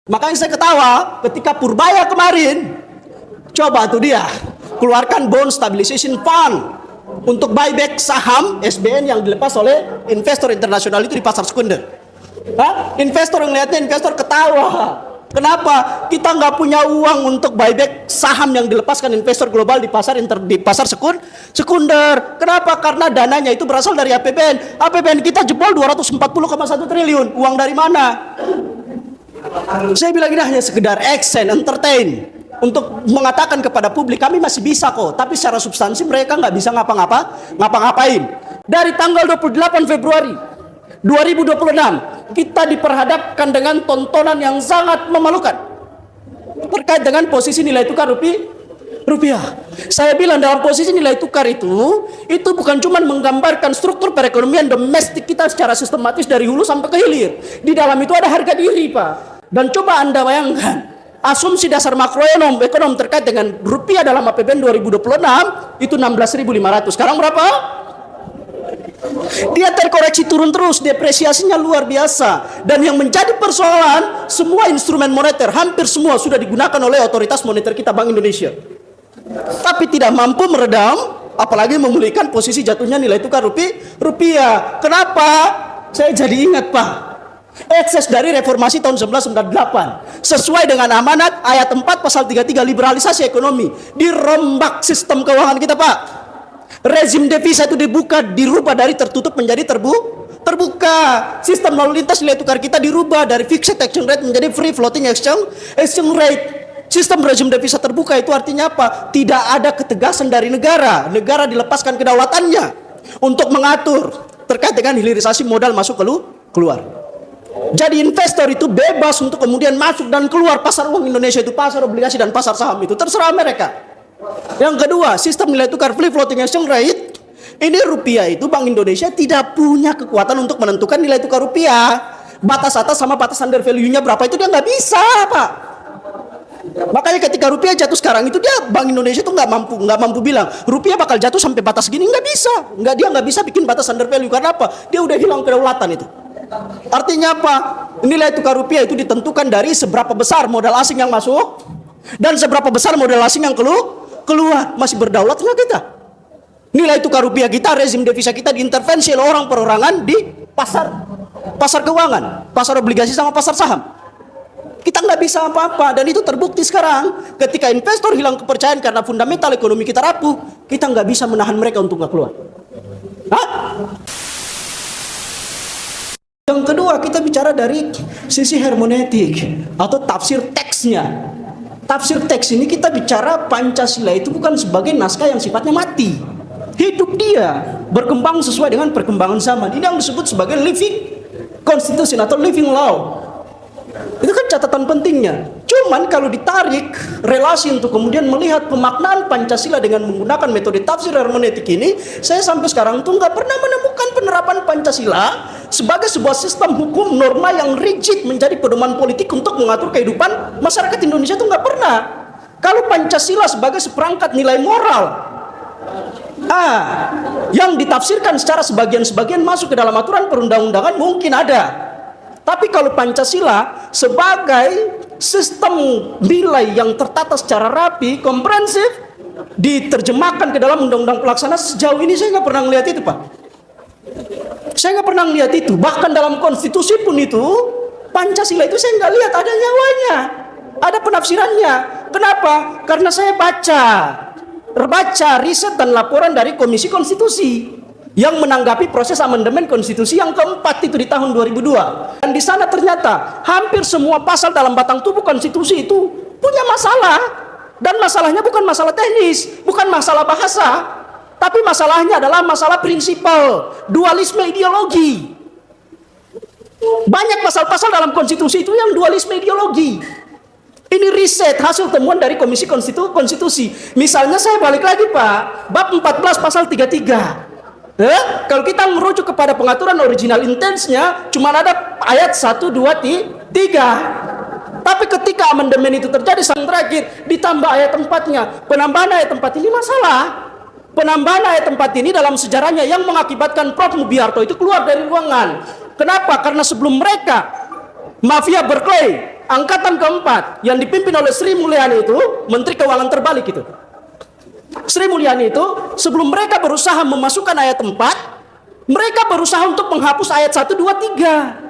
Makanya saya ketawa ketika Purbaya kemarin coba tuh dia keluarkan bond stabilization fund untuk buyback saham SBN yang dilepas oleh investor internasional itu di pasar sekunder. Investor yang lihatnya, investor ketawa. Kenapa? Kita nggak punya uang untuk buyback saham yang dilepaskan investor global di pasar sekunder. Kenapa? Karena dananya itu berasal dari APBN. APBN kita jebol 240,1 triliun. Uang dari mana? Saya bilang ini hanya sekedar action, entertain, untuk mengatakan kepada publik kami masih bisa kok, tapi secara substansi mereka nggak bisa ngapa-ngapain. Dari tanggal 28 Februari 2026 kita diperhadapkan dengan tontonan yang sangat memalukan terkait dengan posisi nilai tukar rupiah. Saya bilang dalam posisi nilai tukar itu bukan cuma menggambarkan struktur perekonomian domestik kita secara sistematis dari hulu sampai ke hilir. Di dalam itu ada harga diri, Pak. Dan coba Anda bayangkan, asumsi dasar makroekonom terkait dengan rupiah dalam APBN 2026 itu 16.500. Sekarang berapa? Dia terkoreksi turun terus, depresiasinya luar biasa. Dan yang menjadi persoalan, semua instrumen moneter, hampir semua sudah digunakan oleh otoritas moneter kita, Bank Indonesia, tapi tidak mampu meredam, apalagi memulihkan posisi jatuhnya nilai tukar rupiah. Kenapa? Saya jadi ingat, Pak, ekses dari reformasi tahun 1998 sesuai dengan amanat ayat 4 pasal 33 liberalisasi ekonomi, dirombak sistem keuangan kita, Pak. Rezim devisa itu dirubah dari tertutup menjadi terbuka. Sistem lalu lintas nilai tukar kita dirubah dari fixed exchange rate menjadi free floating exchange rate. Sistem rezim devisa terbuka itu artinya apa? Tidak ada ketegasan dari negara. Negara dilepaskan kedaulatannya untuk mengatur terkait dengan hilirisasi modal masuk keluar. Jadi investor itu bebas untuk kemudian masuk dan keluar pasar uang Indonesia, itu pasar obligasi dan pasar saham, itu terserah mereka. Yang kedua, sistem nilai tukar free floating exchange rate. Ini rupiah itu Bank Indonesia tidak punya kekuatan untuk menentukan nilai tukar rupiah. Batas atas sama batas under value-nya berapa itu dia nggak bisa, Pak. Makanya ketika rupiah jatuh sekarang itu Bank Indonesia itu nggak mampu bilang rupiah bakal jatuh sampai batas gini, nggak bisa. Dia nggak bisa bikin batas under value. Karena apa? Dia udah hilang kedaulatan itu. Artinya apa? Nilai tukar rupiah itu ditentukan dari seberapa besar modal asing yang masuk dan seberapa besar modal asing yang keluar. Masih berdaulat nggak kita? Nilai tukar rupiah kita, rezim devisa kita diintervensi oleh orang perorangan di pasar keuangan, pasar obligasi sama pasar saham. Kita nggak bisa apa-apa, dan itu terbukti sekarang. Ketika investor hilang kepercayaan karena fundamental ekonomi kita rapuh, kita nggak bisa menahan mereka untuk nggak keluar. Yang kedua, kita bicara dari sisi hermeneutik atau tafsir teksnya. Tafsir teks ini kita bicara Pancasila itu bukan sebagai naskah yang sifatnya mati. Hidup dia, berkembang sesuai dengan perkembangan zaman. Ini yang disebut sebagai living constitution atau living law. Itu kan catatan pentingnya. Cuman kalau ditarik relasi untuk kemudian melihat pemaknaan Pancasila dengan menggunakan metode tafsir hermeneutik ini, saya sampai sekarang tuh nggak pernah menemukan penerapan Pancasila sebagai sebuah sistem hukum norma yang rigid menjadi pedoman politik untuk mengatur kehidupan masyarakat Indonesia, itu nggak pernah. Kalau Pancasila sebagai seperangkat nilai moral yang ditafsirkan secara sebagian-sebagian masuk ke dalam aturan perundang-undangan mungkin ada. Tapi kalau Pancasila sebagai sistem nilai yang tertata secara rapi, komprehensif, diterjemahkan ke dalam undang-undang pelaksana, sejauh ini saya nggak pernah melihat itu, Pak. Saya nggak pernah melihat itu. Bahkan dalam konstitusi pun itu, Pancasila itu saya nggak lihat ada nyawanya, ada penafsirannya. Kenapa? Karena saya baca riset dan laporan dari Komisi Konstitusi yang menanggapi proses amandemen konstitusi yang keempat itu di tahun 2002. Dan di sana ternyata hampir semua pasal dalam batang tubuh konstitusi itu punya masalah. Dan masalahnya bukan masalah teknis, bukan masalah bahasa, tapi masalahnya adalah masalah prinsipal, dualisme ideologi. Banyak pasal-pasal dalam konstitusi itu yang dualisme ideologi. Ini riset hasil temuan dari Komisi Konstitusi. Misalnya saya balik lagi, Pak, bab 14 pasal 33. Kalau kita merujuk kepada pengaturan original intensnya, cuma ada ayat 1, 2, 3. Tapi ketika amandemen itu terjadi sang terakhir, ditambah ayat 4-nya. Penambahan ayat 4 ini masalah. Penambahan ayat 4 ini dalam sejarahnya yang mengakibatkan Prof. Mubiarto itu keluar dari ruangan. Kenapa? Karena sebelum mereka, mafia Berkeley, angkatan keempat yang dipimpin oleh Sri Mulyani itu Menteri Keuangan terbalik itu. Sri Mulyani itu sebelum mereka berusaha memasukkan ayat 4, mereka berusaha untuk menghapus ayat 1, 2, 3.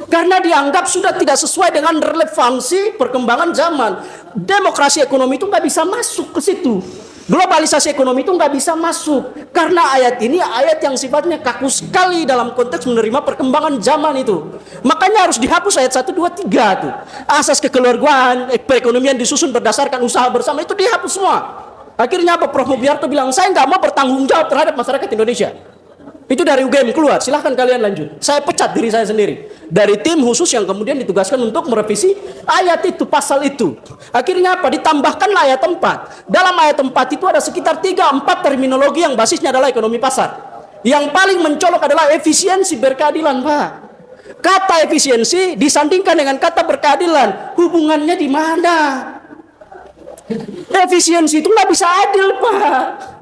Karena dianggap sudah tidak sesuai dengan relevansi perkembangan zaman. Demokrasi ekonomi itu nggak bisa masuk ke situ. Globalisasi ekonomi itu nggak bisa masuk. Karena ayat ini ayat yang sifatnya kaku sekali dalam konteks menerima perkembangan zaman itu. Makanya harus dihapus ayat 1, 2, 3 tuh. Asas kekeluargaan, perekonomian disusun berdasarkan usaha bersama itu dihapus semua. Akhirnya apa? Prof. Mubiarto bilang, saya nggak mau bertanggung jawab terhadap masyarakat Indonesia. Itu dari UGM keluar, silahkan kalian lanjut. Saya pecat diri saya sendiri dari tim khusus yang kemudian ditugaskan untuk merevisi ayat itu, pasal itu. Akhirnya apa? Ditambahkanlah ayat 4. Dalam ayat 4 itu ada sekitar 3-4 terminologi yang basisnya adalah ekonomi pasar. Yang paling mencolok adalah efisiensi berkeadilan, Pak. Kata efisiensi disandingkan dengan kata berkeadilan, hubungannya di mana? Efisiensi itu nggak bisa adil, Pak.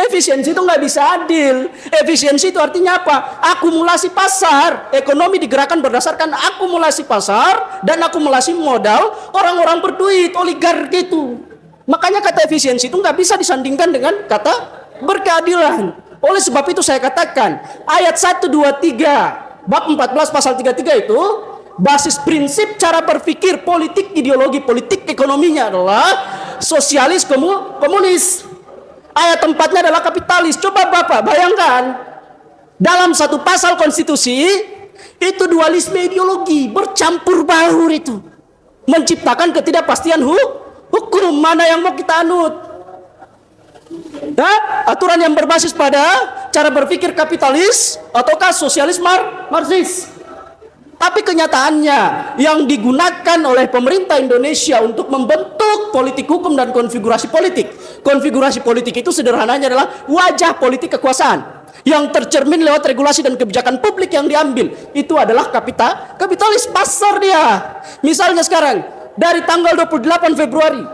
Efisiensi itu nggak bisa adil. Efisiensi itu artinya apa? Akumulasi pasar. Ekonomi digerakkan berdasarkan akumulasi pasar dan akumulasi modal orang-orang berduit, oligarki itu. Makanya kata efisiensi itu nggak bisa disandingkan dengan kata berkeadilan. Oleh sebab itu saya katakan ayat 1, 2, 3 bab 14 pasal 33 itu basis prinsip cara berpikir politik, ideologi politik ekonominya adalah sosialis komunis. Ayat 4-nya adalah kapitalis. Coba Bapak bayangkan, dalam satu pasal konstitusi, itu dualisme ideologi, bercampur baur itu. Menciptakan ketidakpastian hukum, mana yang mau kita anut. Aturan yang berbasis pada cara berpikir kapitalis, ataukah sosialis marxis. Tapi kenyataannya yang digunakan oleh pemerintah Indonesia untuk membentuk politik hukum dan konfigurasi politik. Konfigurasi politik itu sederhananya adalah wajah politik kekuasaan yang tercermin lewat regulasi dan kebijakan publik yang diambil. Itu adalah kapitalis pasar dia. Misalnya sekarang dari tanggal 28 Februari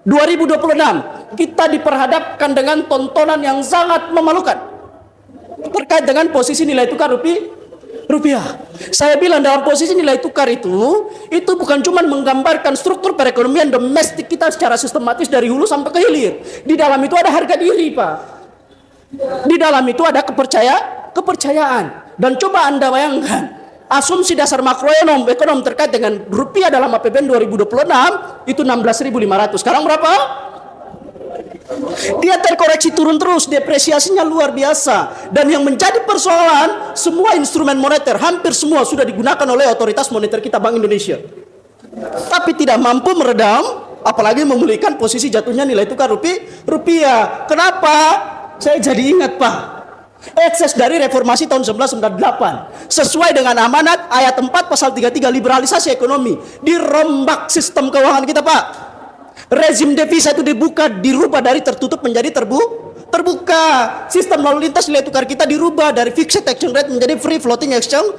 2026 kita diperhadapkan dengan tontonan yang sangat memalukan terkait dengan posisi nilai tukar rupiah. Saya bilang dalam posisi nilai tukar itu bukan cuma menggambarkan struktur perekonomian domestik kita secara sistematis dari hulu sampai ke hilir. Di dalam itu ada harga diri, Pak. Di dalam itu ada kepercayaan. Dan coba Anda bayangkan, asumsi dasar makroekonom terkait dengan rupiah dalam APBN 2026 itu 16.500. Sekarang berapa? Dia terkoreksi turun terus, depresiasinya luar biasa. Dan yang menjadi persoalan, semua instrumen moneter, hampir semua sudah digunakan oleh otoritas moneter kita, Bank Indonesia. Tapi tidak mampu meredam, apalagi memulihkan posisi jatuhnya nilai tukar rupiah. Kenapa? Saya jadi ingat, Pak. Ekses dari reformasi tahun 1998 sesuai dengan amanat ayat 4 pasal 33 liberalisasi ekonomi, dirombak sistem keuangan kita, Pak. Rezim devisa itu dirubah dari tertutup menjadi terbuka. Sistem lalu lintas nilai tukar kita dirubah dari fixed exchange rate menjadi free floating exchange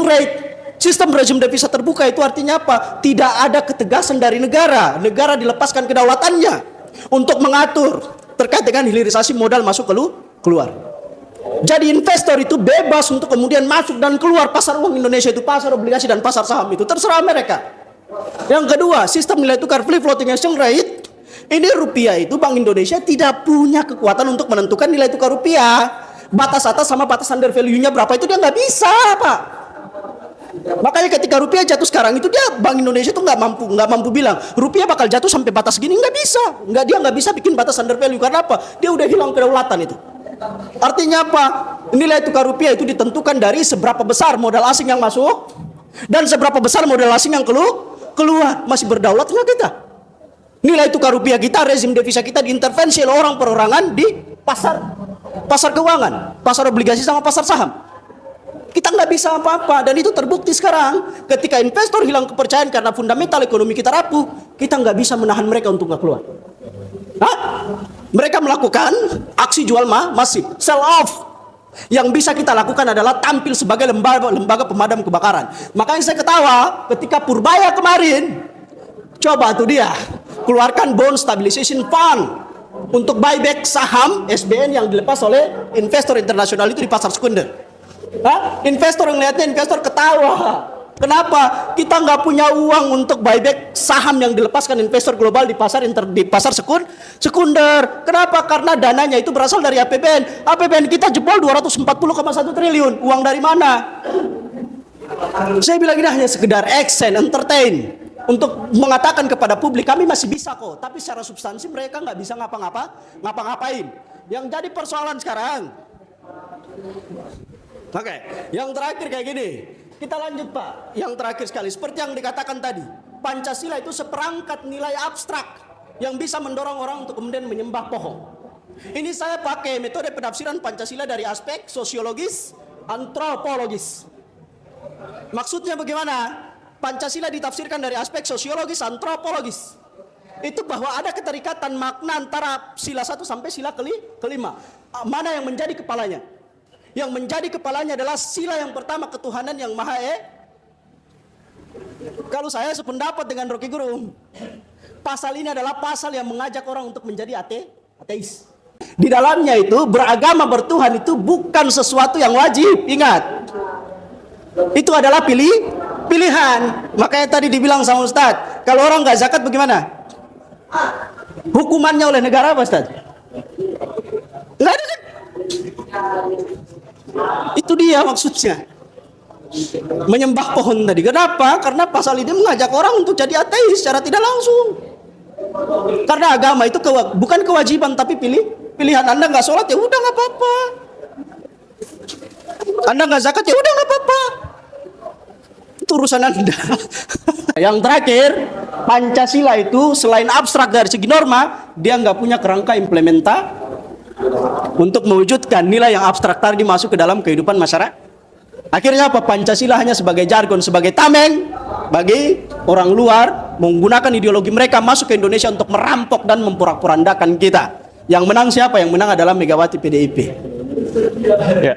rate. Sistem rezim devisa terbuka itu artinya apa? Tidak ada ketegasan dari negara. Negara dilepaskan kedaulatannya untuk mengatur terkait dengan hilirisasi modal masuk keluar. Jadi investor itu bebas untuk kemudian masuk dan keluar pasar uang Indonesia itu, pasar obligasi dan pasar saham itu terserah mereka. Yang kedua, sistem nilai tukar free floating exchange rate. Ini rupiah itu Bank Indonesia tidak punya kekuatan untuk menentukan nilai tukar rupiah. Batas atas sama batas under value-nya berapa itu dia nggak bisa, Pak. Makanya ketika rupiah jatuh sekarang itu Bank Indonesia itu nggak mampu bilang rupiah bakal jatuh sampai batas gini, nggak bisa. Dia nggak bisa bikin batas under value. Karena apa? Dia udah hilang kedaulatan itu. Artinya apa? Nilai tukar rupiah itu ditentukan dari seberapa besar modal asing yang masuk dan seberapa besar modal asing yang keluar. Masih berdaulat nggak kita? Nilai tukar rupiah kita, rezim devisa kita diintervensi oleh orang perorangan di pasar keuangan, pasar obligasi sama pasar saham. Kita nggak bisa apa-apa, dan itu terbukti sekarang. Ketika investor hilang kepercayaan karena fundamental ekonomi kita rapuh, kita nggak bisa menahan mereka untuk nggak keluar. Mereka melakukan aksi jual masif, sell off. Yang bisa kita lakukan adalah tampil sebagai lembaga pemadam kebakaran. Makanya saya ketawa ketika Purbaya kemarin, coba tuh dia keluarkan bond stabilization fund untuk buyback saham SBN yang dilepas oleh investor internasional itu di pasar sekunder. Investor yang lihatnya, investor ketawa. Kenapa? Kita nggak punya uang untuk buyback saham yang dilepaskan investor global di pasar sekunder. Kenapa? Karena dananya itu berasal dari APBN. APBN kita jebol 240,1 triliun. Uang dari mana? Saya bilang ini hanya sekedar action, entertain, untuk mengatakan kepada publik kami masih bisa kok. Tapi secara substansi mereka nggak bisa ngapa-ngapain. Yang jadi persoalan sekarang. Oke, yang terakhir kayak gini. Kita lanjut Pak, yang terakhir sekali, seperti yang dikatakan tadi, Pancasila itu seperangkat nilai abstrak yang bisa mendorong orang untuk kemudian menyembah pohon. Ini saya pakai metode penafsiran Pancasila dari aspek sosiologis, antropologis. Maksudnya bagaimana? Pancasila ditafsirkan dari aspek sosiologis, antropologis. Itu bahwa ada keterikatan makna antara sila 1 sampai sila kelima. Mana yang menjadi kepalanya? Yang menjadi kepalanya adalah sila yang pertama, ketuhanan yang Maha Kalau saya sependapat dengan Rocky Gerung, pasal ini adalah pasal yang mengajak orang untuk menjadi ateis. Di dalamnya itu beragama bertuhan itu bukan sesuatu yang wajib. Ingat, itu adalah pilihan. Makanya tadi dibilang sama Ustadz, kalau orang nggak zakat bagaimana? Hukumannya oleh negara apa Ustadz? Nggak ada kan? Itu dia maksudnya, menyembah pohon tadi. Kenapa? Karena pasal ini mengajak orang untuk jadi ateis secara tidak langsung. Karena agama itu bukan kewajiban tapi pilihan. Anda nggak sholat ya udah nggak apa-apa. Anda nggak zakat ya udah nggak apa-apa. Itu urusan Anda. Yang terakhir, Pancasila itu selain abstrak dari segi norma, dia nggak punya kerangka implementa untuk mewujudkan nilai yang abstrak tadi masuk ke dalam kehidupan masyarakat. Akhirnya apa? Pancasila hanya sebagai jargon, sebagai tameng bagi orang luar menggunakan ideologi mereka masuk ke Indonesia untuk merampok dan memporak-porandakan kita. Yang menang siapa? Yang menang adalah Megawati PDIP. Ya.